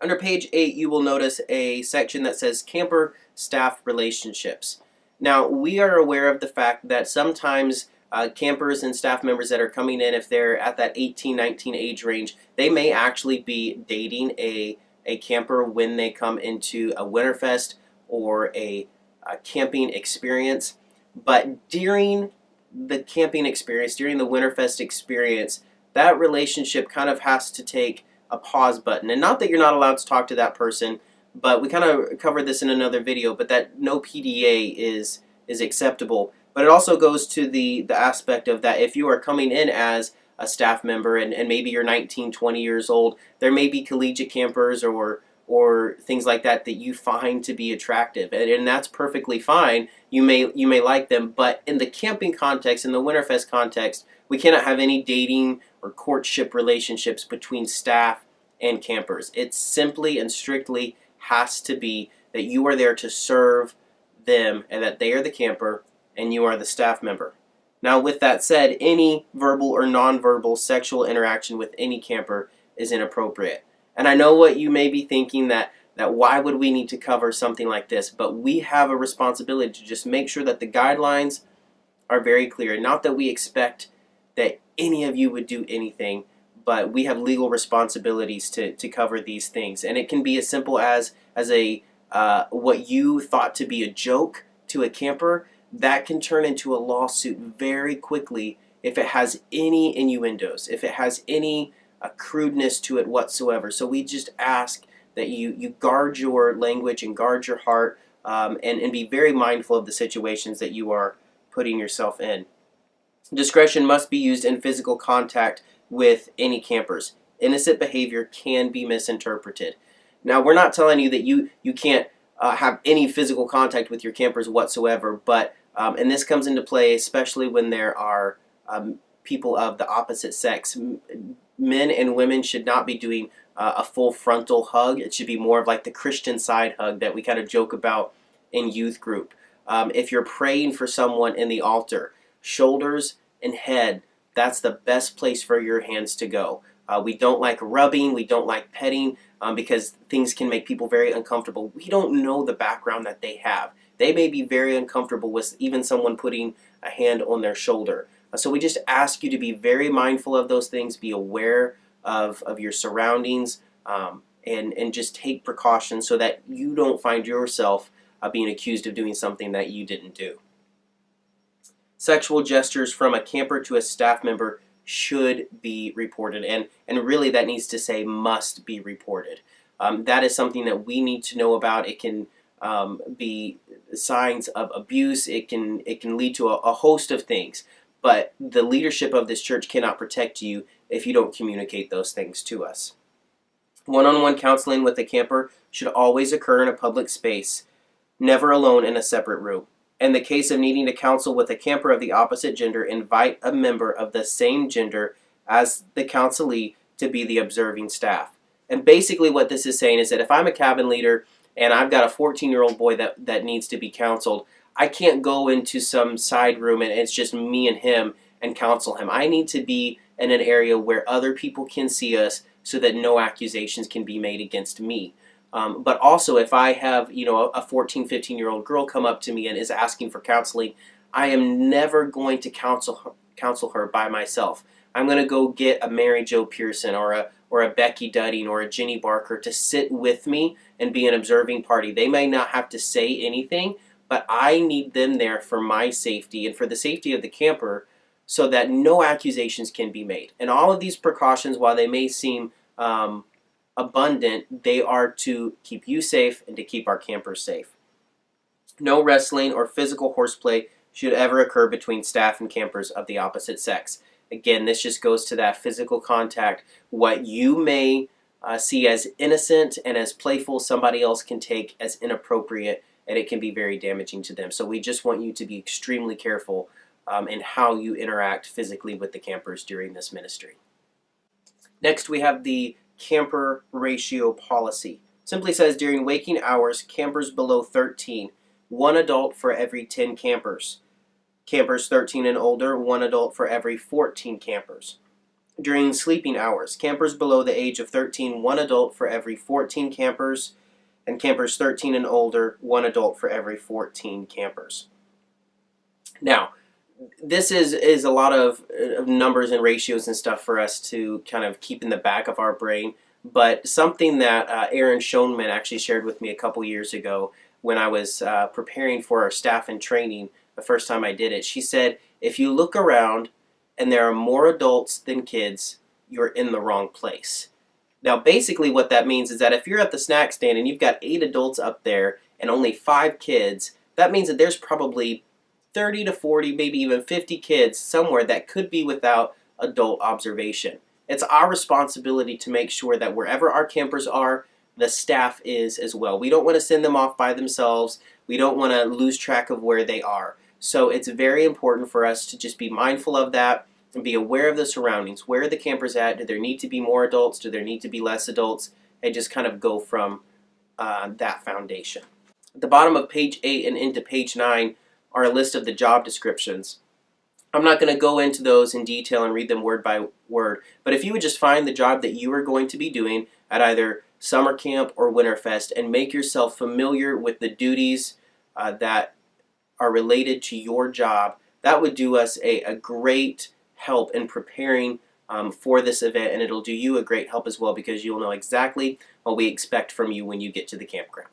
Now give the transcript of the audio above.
Under page 8, you will notice a section that says camper-staff relationships. Now, we are aware of the fact that sometimes campers and staff members that are coming in, if they're at that 18, 19 age range, they may actually be dating a camper when they come into a Winterfest or a camping experience. But during the camping experience, during the Winterfest experience, that relationship kind of has to take a pause button. And not that you're not allowed to talk to that person, but we kind of covered this in another video, but that no PDA is acceptable. But it also goes to the aspect of that if you are coming in as a staff member and maybe you're 19, 20 years old, there may be collegiate campers or things like that that you find to be attractive, and that's perfectly fine. You may like them, but in the camping context, in the Winterfest context, we cannot have any dating or courtship relationships between staff and campers. It simply and strictly has to be that you are there to serve them and that they are the camper and you are the staff member. Now, with that said, any verbal or nonverbal sexual interaction with any camper is inappropriate. And I know what you may be thinking, that why would we need to cover something like this? But we have a responsibility to just make sure that the guidelines are very clear. Not that we expect that any of you would do anything, but we have legal responsibilities to cover these things. And it can be as simple as a what you thought to be a joke to a camper, that can turn into a lawsuit very quickly if it has any innuendos, if it has any crudeness to it whatsoever. So we just ask that you guard your language and guard your heart, and be very mindful of the situations that you are putting yourself in. Discretion must be used in physical contact with any campers. Innocent behavior can be misinterpreted. Now, we're not telling you that you can't have any physical contact with your campers whatsoever, but and this comes into play especially when there are people of the opposite sex. Men and women should not be doing a full frontal hug. It should be more of like the Christian side hug that we kind of joke about in youth group. If you're praying for someone in the altar, shoulders and head, that's the best place for your hands to go. We don't like rubbing, we don't like petting, because things can make people very uncomfortable. We don't know the background that they have. They may be very uncomfortable with even someone putting a hand on their shoulder. So we just ask you to be very mindful of those things, be aware of your surroundings, and just take precautions so that you don't find yourself being accused of doing something that you didn't do. Sexual gestures from a camper to a staff member should be reported, and really that needs to say must be reported. That is something that we need to know about. It can be signs of abuse. It can lead to a host of things, but the leadership of this church cannot protect you if you don't communicate those things to us. One-on-one counseling with a camper should always occur in a public space, never alone in a separate room. In the case of needing to counsel with a camper of the opposite gender, invite a member of the same gender as the counselee to be the observing staff. And basically what this is saying is that if I'm a cabin leader and I've got a 14-year-old boy that needs to be counseled, I can't go into some side room and it's just me and him and counsel him. I need to be in an area where other people can see us so that no accusations can be made against me. But also, if I have, a 14, 15-year-old girl come up to me and is asking for counseling, I am never going to counsel her by myself. I'm going to go get a Mary Jo Pearson or a Becky Dudding or a Jenny Barker to sit with me and be an observing party. They may not have to say anything, but I need them there for my safety and for the safety of the camper so that no accusations can be made. And all of these precautions, while they may seem abundant, they are to keep you safe and to keep our campers safe. No wrestling or physical horseplay should ever occur between staff and campers of the opposite sex. Again, this just goes to that physical contact. What you may see as innocent and as playful, somebody else can take as inappropriate, and it can be very damaging to them. So we just want you to be extremely careful in how you interact physically with the campers during this ministry. Next, we have the camper ratio policy. Simply says during waking hours, campers below 13, 1 adult for every 10 campers. Campers 13 and older, 1 adult for every 14 campers. During sleeping hours, campers below the age of 13, one adult for every 14 campers, and campers 13 and older, one adult for every 14 campers. Now, this is a lot of numbers and ratios and stuff for us to kind of keep in the back of our brain, but something that Erin Schoenman actually shared with me a couple years ago when I was preparing for our staff and training the first time I did it. She said, if you look around and there are more adults than kids, you're in the wrong place. Now, basically what that means is that if you're at the snack stand and you've got 8 adults up there and only 5 kids, that means that there's probably 30 to 40, maybe even 50 kids somewhere that could be without adult observation. It's our responsibility to make sure that wherever our campers are, the staff is as well. We don't want to send them off by themselves. We don't want to lose track of where they are. So it's very important for us to just be mindful of that and be aware of the surroundings. Where are the campers at? Do there need to be more adults? Do there need to be less adults? And just kind of go from that foundation. At the bottom of page 8 and into page 9 are a list of the job descriptions. I'm not going to go into those in detail and read them word by word, but if you would just find the job that you are going to be doing at either summer camp or Winterfest and make yourself familiar with the duties that are related to your job, that would do us a great help in preparing for this event, and it'll do you a great help as well because you'll know exactly what we expect from you when you get to the campground.